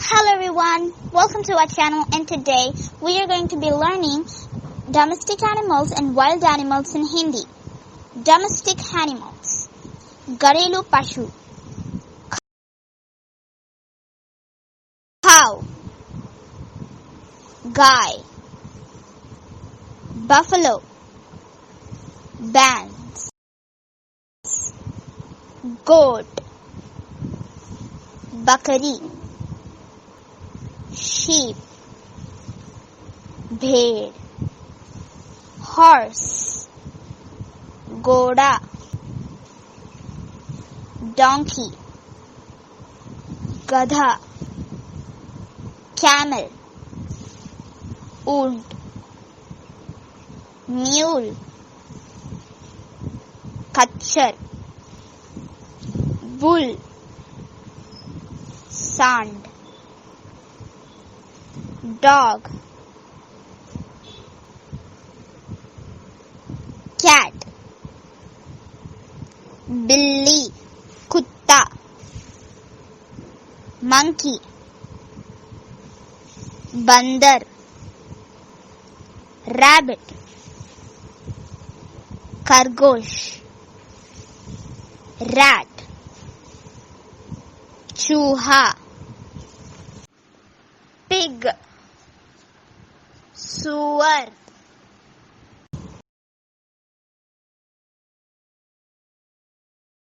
Hello everyone, welcome to our channel, and today we are going to be learning domestic animals and wild animals in Hindi. Domestic animals. Garelu Pashu. Cow. Guy. Buffalo. Bands. Goat. Bakari. Sheep. Bhed. Horse. Goda. Donkey. Gadha. Camel. Oont. Mule. Kachar. Bull. Sand. Dog. Cat. Billy. Kutta. Monkey. Bandar. Rabbit. Khargosh. Rat. Chooha. Pig. Suar.